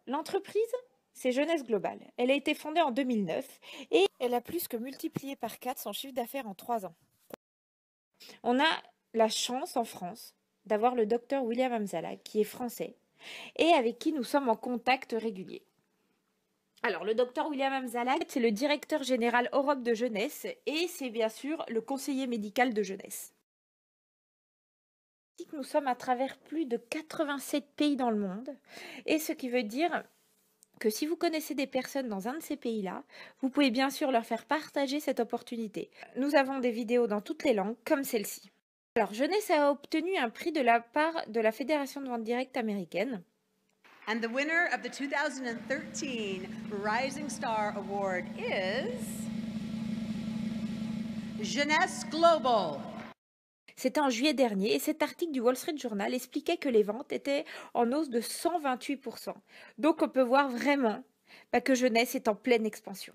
L'entreprise, c'est Jeunesse Global. Elle a été fondée en 2009 et elle a plus que multiplié par 4 son chiffre d'affaires en 3 ans. On a la chance en France d'avoir le docteur William Amzala, qui est français, et avec qui nous sommes en contact régulier. Alors, le docteur William Amzala, c'est le directeur général Europe de Jeunesse et c'est bien sûr le conseiller médical de Jeunesse. Nous sommes à travers plus de 87 pays dans le monde, et ce qui veut dire que si vous connaissez des personnes dans un de ces pays-là, vous pouvez bien sûr leur faire partager cette opportunité. Nous avons des vidéos dans toutes les langues, comme celle-ci. Alors, Jeunesse a obtenu un prix de la part de la Fédération de vente directe américaine. And the winner of the 2013 Rising Star Award is Jeunesse Global. C'était en juillet dernier et cet article du Wall Street Journal expliquait que les ventes étaient en hausse de 128%. Donc on peut voir vraiment que Jeunesse est en pleine expansion.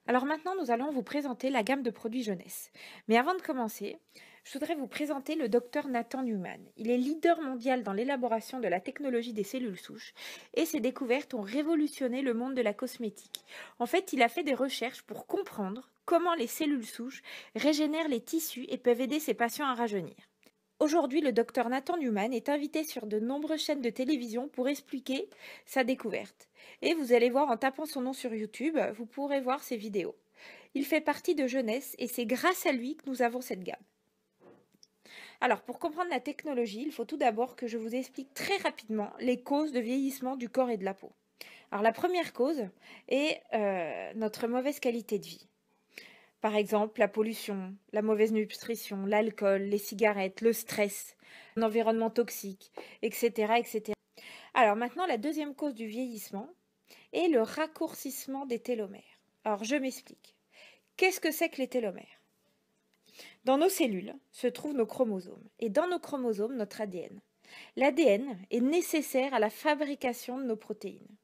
Alors maintenant, nous allons vous présenter la gamme de produits Jeunesse. Mais avant de commencer, je voudrais vous présenter le docteur Nathan Newman. Il est leader mondial dans l'élaboration de la technologie des cellules souches et ses découvertes ont révolutionné le monde de la cosmétique. En fait, il a fait des recherches pour comprendre comment les cellules souches régénèrent les tissus et peuvent aider ses patients à rajeunir. Aujourd'hui, le docteur Nathan Newman est invité sur de nombreuses chaînes de télévision pour expliquer sa découverte. Et vous allez voir en tapant son nom sur YouTube, vous pourrez voir ses vidéos. Il fait partie de Jeunesse et c'est grâce à lui que nous avons cette gamme. Alors, pour comprendre la technologie, il faut tout d'abord que je vous explique très rapidement les causes de vieillissement du corps et de la peau. Alors, la première cause est notre mauvaise qualité de vie. Par exemple, la pollution, la mauvaise nutrition, l'alcool, les cigarettes, le stress, un environnement toxique, etc., etc. Alors maintenant, la deuxième cause du vieillissement est le raccourcissement des télomères. Alors, je m'explique. Qu'est-ce que c'est que les télomères? Dans nos cellules se trouvent nos chromosomes, et dans nos chromosomes, notre ADN. L'ADN est nécessaire à la fabrication de nos protéines.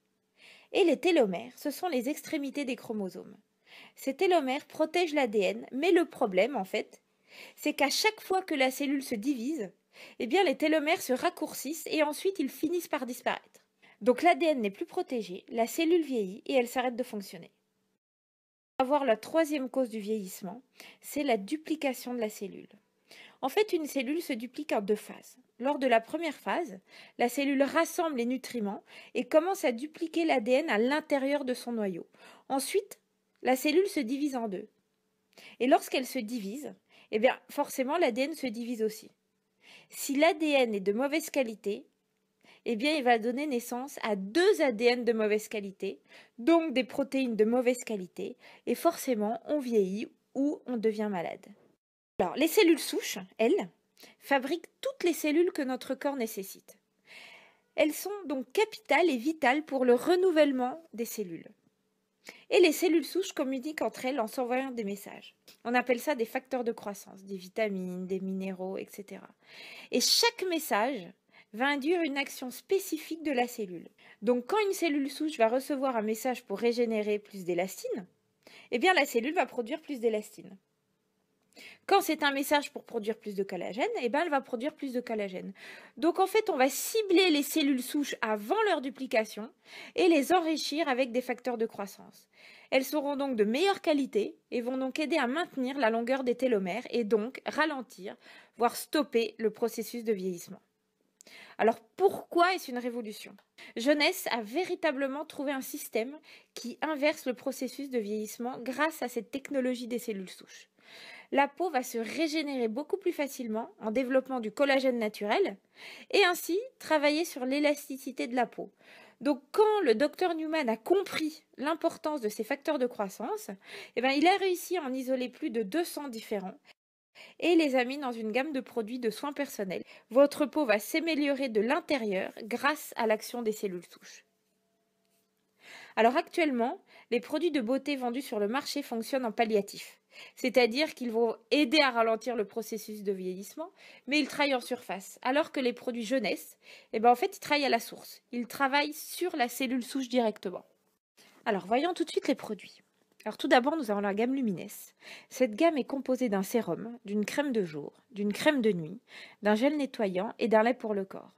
Et les télomères, ce sont les extrémités des chromosomes. Ces télomères protègent l'ADN, mais le problème, en fait, c'est qu'à chaque fois que la cellule se divise, eh bien, les télomères se raccourcissent et ensuite ils finissent par disparaître. Donc l'ADN n'est plus protégé, la cellule vieillit et elle s'arrête de fonctionner. On va voir la troisième cause du vieillissement, c'est la duplication de la cellule. En fait, une cellule se duplique en deux phases. Lors de la première phase, la cellule rassemble les nutriments et commence à dupliquer l'ADN à l'intérieur de son noyau. Ensuite, la cellule se divise en deux. Et lorsqu'elle se divise, eh bien, forcément, l'ADN se divise aussi. Si l'ADN est de mauvaise qualité, eh bien, il va donner naissance à deux ADN de mauvaise qualité, donc des protéines de mauvaise qualité, et forcément, on vieillit ou on devient malade. Alors, les cellules souches, elles, fabriquent toutes les cellules que notre corps nécessite. Elles sont donc capitales et vitales pour le renouvellement des cellules. Et les cellules souches communiquent entre elles en s'envoyant des messages. On appelle ça des facteurs de croissance, des vitamines, des minéraux, etc. Et chaque message va induire une action spécifique de la cellule. Donc quand une cellule souche va recevoir un message pour régénérer plus d'élastine, eh bien la cellule va produire plus d'élastine. Quand c'est un message pour produire plus de collagène, eh bien elle va produire plus de collagène. Donc en fait, on va cibler les cellules souches avant leur duplication et les enrichir avec des facteurs de croissance. Elles seront donc de meilleure qualité et vont donc aider à maintenir la longueur des télomères et donc ralentir, voire stopper le processus de vieillissement. Alors pourquoi est-ce une révolution? Jeunesse a véritablement trouvé un système qui inverse le processus de vieillissement grâce à cette technologie des cellules souches. La peau va se régénérer beaucoup plus facilement en développant du collagène naturel et ainsi travailler sur l'élasticité de la peau. Donc quand le docteur Newman a compris l'importance de ces facteurs de croissance, eh bien, il a réussi à en isoler plus de 200 différents et les a mis dans une gamme de produits de soins personnels. Votre peau va s'améliorer de l'intérieur grâce à l'action des cellules souches. Alors actuellement, les produits de beauté vendus sur le marché fonctionnent en palliatif. C'est-à-dire qu'ils vont aider à ralentir le processus de vieillissement, mais ils travaillent en surface. Alors que les produits jeunesse, en fait, ils travaillent à la source. Ils travaillent sur la cellule souche directement. Alors, voyons tout de suite les produits. Alors tout d'abord, nous avons la gamme Lumines. Cette gamme est composée d'un sérum, d'une crème de jour, d'une crème de nuit, d'un gel nettoyant et d'un lait pour le corps.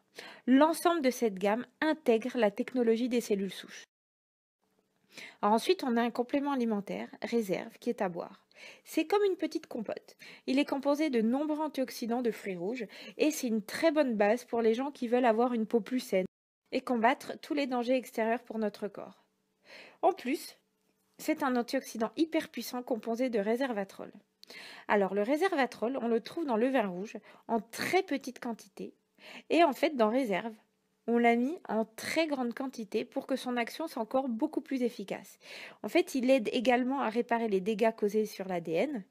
L'ensemble de cette gamme intègre la technologie des cellules souches. Alors ensuite, on a un complément alimentaire, Réserve, qui est à boire. C'est comme une petite compote. Il est composé de nombreux antioxydants de fruits rouges et c'est une très bonne base pour les gens qui veulent avoir une peau plus saine et combattre tous les dangers extérieurs pour notre corps. En plus, c'est un antioxydant hyper puissant composé de resveratrol. Alors le resveratrol, on le trouve dans le vin rouge en très petite quantité et en fait dans Réserve, on l'a mis en très grande quantité pour que son action soit encore beaucoup plus efficace. En fait, il aide également à réparer les dégâts causés sur l'ADN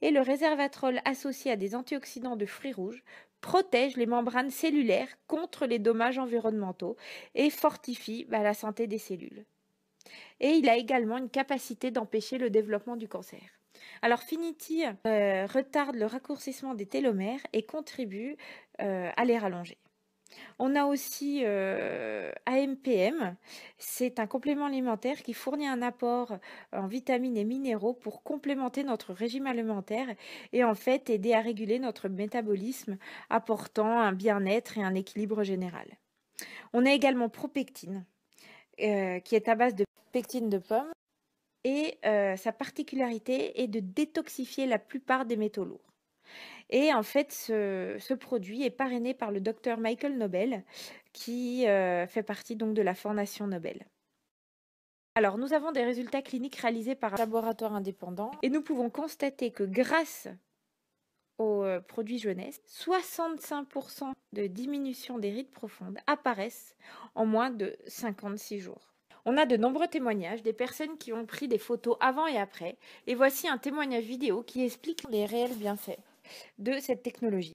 et le resveratrol associé à des antioxydants de fruits rouges protège les membranes cellulaires contre les dommages environnementaux et fortifie la santé des cellules. Et il a également une capacité d'empêcher le développement du cancer. Alors Finity retarde le raccourcissement des télomères et contribue à les rallonger. On a aussi AMPM, c'est un complément alimentaire qui fournit un apport en vitamines et minéraux pour complémenter notre régime alimentaire et en fait aider à réguler notre métabolisme, apportant un bien-être et un équilibre général. On a également Propectine, qui est à base de pectine de pomme et sa particularité est de détoxifier la plupart des métaux lourds. Et en fait, ce produit est parrainé par le docteur Michael Nobel, qui fait partie donc de la Fondation Nobel. Alors, nous avons des résultats cliniques réalisés par un laboratoire indépendant et nous pouvons constater que grâce aux produits jeunesse, 65% de diminution des rides profondes apparaissent en moins de 56 jours. On a de nombreux témoignages des personnes qui ont pris des photos avant et après, et voici un témoignage vidéo qui explique les réels bienfaits de cette technologie.